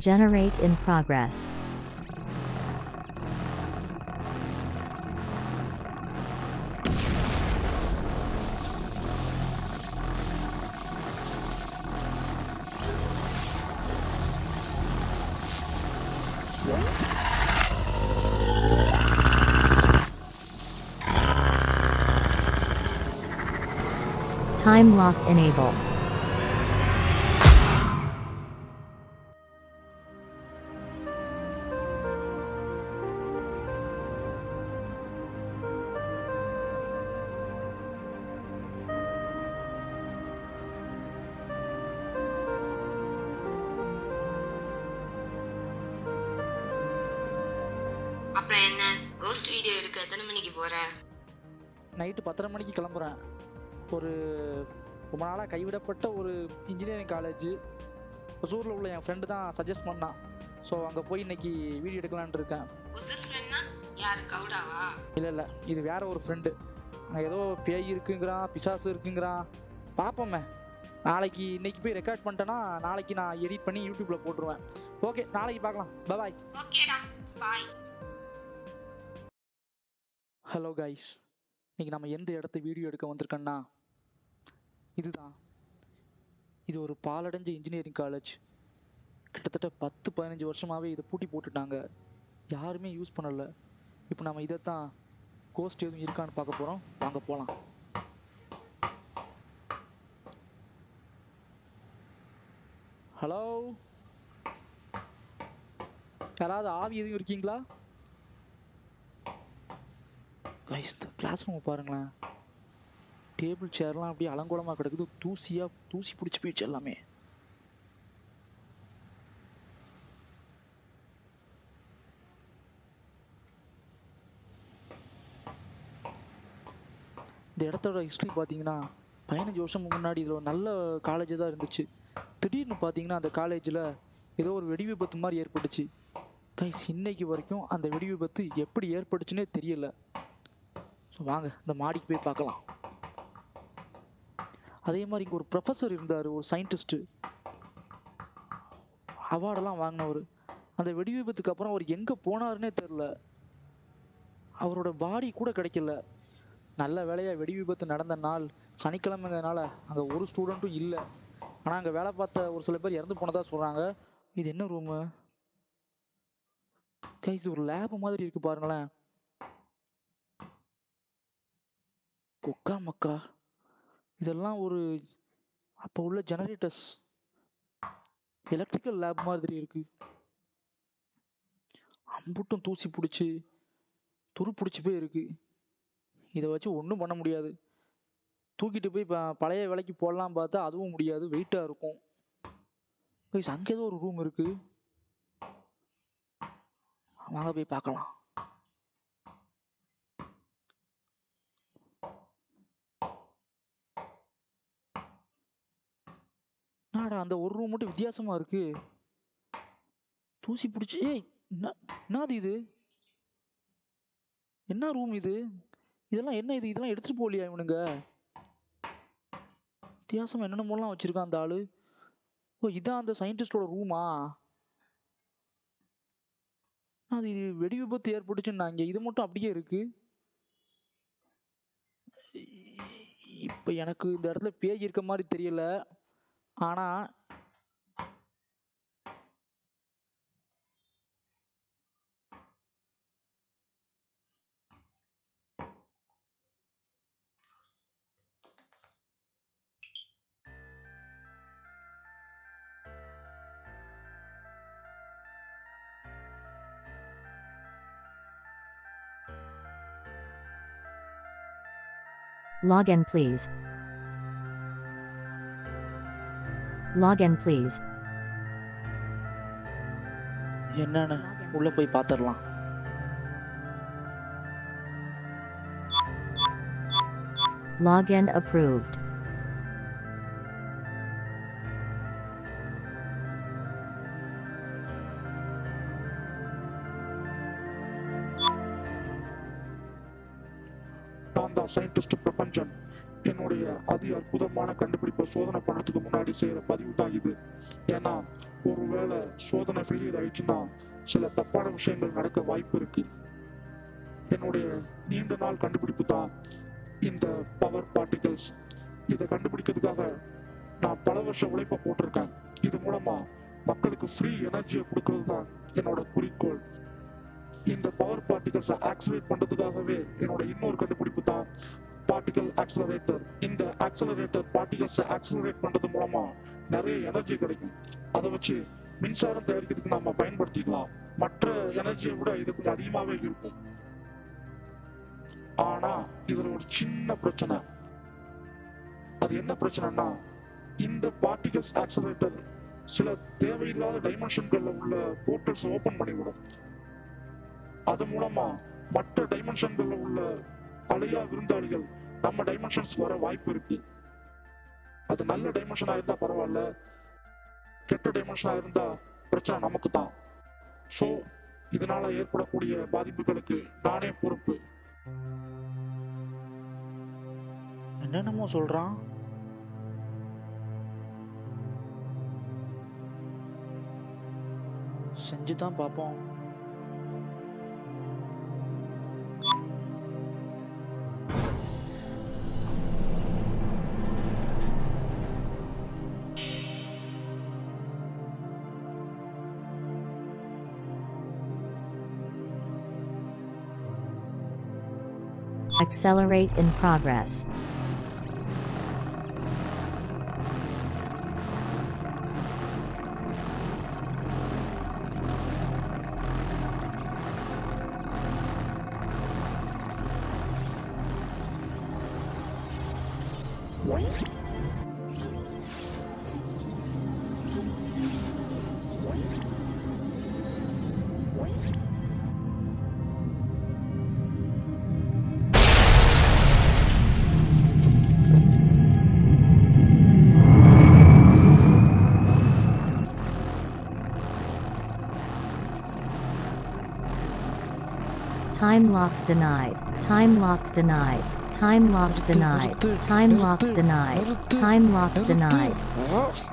Generate in progress. Time lock enable. அப்புறம் என்ன cost video எடுக்க எத்தனை மணிக்கு போற? நைட்டு 10:30 மணிக்கு கிளம்புறேன். ஒரு ரொம்ப நாளாக கைவிடப்பட்ட ஒரு இன்ஜினியரிங் காலேஜ் ஒசூரில் உள்ள என் ஃப்ரெண்டு தான் சஜஸ்ட் பண்ணான். ஸோ அங்கே போய் இன்னைக்கு வீடியோ எடுக்கலான்னு இருக்கேன். ஒசூர் ஃப்ரெண்ட்னா யாரு, கவுடாவா? இல்லை இது வேற ஒரு ஃப்ரெண்டு. அங்கே ஏதோ பேய் இருக்குங்கிறான், பிசாசு இருக்குங்கிறான். பார்ப்போமே, இன்னைக்கு போய் ரெக்கார்ட் பண்ணிட்டேன்னா நாளைக்கு நான் எடிட் பண்ணி யூடியூப்பில் போட்டுருவேன். ஓகே, நாளைக்கு பார்க்கலாம். பாய். ஓகேடா, பாய். ஹலோ கைஸ், இன்னைக்கு நம்ம எந்த இடத்த வீடியோ எடுக்க வந்திருக்கோன்னா இதுதான். இது ஒரு பாலடைஞ்ச இன்ஜினியரிங் காலேஜ். கிட்டத்தட்ட 10-15 வருஷமாகவே இதை பூட்டி போட்டுட்டாங்க. யாருமே யூஸ் பண்ணலை. இப்போ நம்ம இதைத்தான் கோஸ்ட் எதுவும் இருக்கான்னு பார்க்க போகிறோம். வாங்க போகலாம். ஹலோ, யாராவது ஆவி எதுவும் இருக்கீங்களா? கைஸ், இந்த கிளாஸ் ரூமை பாருங்களேன். டேபிள் சேர்லாம் அப்படியே அலங்கோலமாக கிடக்குது. தூசி பிடிச்சி போயிடுச்சு எல்லாமே. இந்த இடத்தோட ஹிஸ்ட்ரி பார்த்தீங்கன்னா 15 வருஷம் முன்னாடி இதில் ஒரு நல்ல காலேஜ் தான் இருந்துச்சு. திடீர்னு பார்த்தீங்கன்னா அந்த காலேஜில் ஏதோ ஒரு வெடி விபத்து மாதிரி ஏற்பட்டுச்சு. கைஸ், இன்னைக்கு வரைக்கும் அந்த வெடி விபத்து எப்படி ஏற்பட்டுச்சுன்னே தெரியல. ஸோ வாங்க இந்த மாடிக்கு போய் பார்க்கலாம். அதே மாதிரி இங்கே ஒரு ப்ரொஃபஸர் இருந்தார், ஒரு சயின்டிஸ்ட்டு, அவார்டெல்லாம் வாங்கினவர். அந்த வெடி விபத்துக்கு அப்புறம் அவர் எங்கே போனாருன்னே தெரில. அவரோட பாடி கூட கிடைக்கல. நல்ல வேலையாக வெடி விபத்து நடந்த நாள் சனிக்கிழமைங்கிறதுனால அங்கே ஒரு ஸ்டூடெண்ட்டும் இல்லை. ஆனால் அங்கே வேலை பார்த்த ஒரு சில பேர் இறந்து போனதாக சொல்கிறாங்க. இது என்ன ரூமு கைஸ்? ஒரு லேப் மாதிரி இருக்குது பாருங்களேன். கொக்கா மக்கா, இதெல்லாம் ஒரு அப்போ உள்ள ஜெனரேட்டர்ஸ், எலக்ட்ரிக்கல் லேப் மாதிரி இருக்கு. அம்புட்டும் தூசி பிடிச்சி துரு பிடிச்சி போய் இருக்கு. இதை வச்சு ஒன்றும் பண்ண முடியாது. தூக்கிட்டு போய் பழைய விலைக்கு போடலாம் பார்த்தா அதுவும் முடியாது, வெயிட்டாக இருக்கும். கைஸ், அங்கே ஏதோ ஒரு ரூம் இருக்கு, வாங்க போய் பார்க்கலாம். என்னடா அந்த ஒரு ரூம் மட்டும் வித்தியாசமா இருக்கு. தூசி பிடிச்சி. ஏய், என்னது இது? என்ன ரூம் இது? இதெல்லாம் என்ன இது? இதெல்லாம் எடுத்துட்டு போகலையா இவனுங்க? வித்தியாசமா என்னென்னமோலாம் வச்சிருக்கான் அந்த ஆளு. ஓ, இதான் அந்த சயின்டிஸ்டோட ரூமா? அது வெடி விபத்து ஏற்பட்டுச்சுன்னாங்க, இது மட்டும் அப்படியே இருக்கு. இப்போ எனக்கு இந்த இடத்துல பேய் இருக்க மாதிரி தெரியல. ஆனா Login please. Login please. என்னன்னு உள்ள போய் பார்த்துடலாம். Login approved. நான் தான் சயின்டிஸ்ட் பிரபஞ்சன். என்னுடைய அதி அற்புதமான கண்டுபிடிப்பை சோதனை பண்ணதுக்கு முன்னாடி செய்யற பதிவு தான் இது. ஏன்னா ஒருவேளை சோதனை ஃபெயிலியர் ஆயிடுச்சுன்னா சில தப்பான விஷயங்கள் நடக்க வாய்ப்பு இருக்கு. என்னுடைய நீண்ட நாள் கண்டுபிடிப்பு தான் இந்த பவர் பார்ட்டிகல்ஸ். இதை கண்டுபிடிக்கிறதுக்காக நான் பல வருஷ உழைப்பை போட்டிருக்கேன். இது மூலமா மக்களுக்கு ஃப்ரீ எனர்ஜியை கொடுக்கறது தான் என்னோட குறிக்கோள். இந்த பவர் பார்ட்டிகல்ஸை ஆக்சிலேட் பண்றதுக்காகவே என்னோட இன்னொரு கண்டுபிடிப்பு தான் பார்ட்டிகல் ஆக்சிலரேட்டர். இந்த ஆக்சிலரேட்டர் பார்ட்டிகல்ஸை ஆக்சிலரேட் பண்றது மூலமா நிறைய எனர்ஜி கிடைக்கும். அதை வச்சு மின்சாரம் தயாரிக்கிறதுக்கு நாம பயன்படுத்திக்கலாம். மற்ற எனர்ஜியை விட இது கொஞ்சம் அதிகமாவே இருக்கும். ஆனா இதுல ஒரு சின்ன பிரச்சனை. அது என்ன பிரச்சனைனா, இந்த பார்ட்டிகல்ஸ் ஆக்சிலரேட்டர் சில தேவையில்லாத டைமென்ஷன்கள்ல உள்ள போர்ட்டல்ஸ் ஓபன் பண்ணிவிடும். அது மூலமா மற்ற டைமென்ஷன்கள்ல உள்ள அலையா விருந்தாளிகள் நம்ம டைமென்ஷன்ஸ் வர வாய்ப்பு இருக்கு. அது நல்ல டைமென்ஷனா இருந்தா பரவாயில்ல, கெட்ட டைமென்ஷனா இருந்தா பிரச்சனை நமக்கு தான். ஸோ இதனால ஏற்படக்கூடிய பாதிப்புகளுக்கு நானே பொறுப்பு. என்னென்னமோ சொல்றான். செஞ்சுதான் பார்ப்போம். Accelerate in progress. Time lock denied. Time lock denied. Time lock denied. Time lock denied. Time lock denied. What?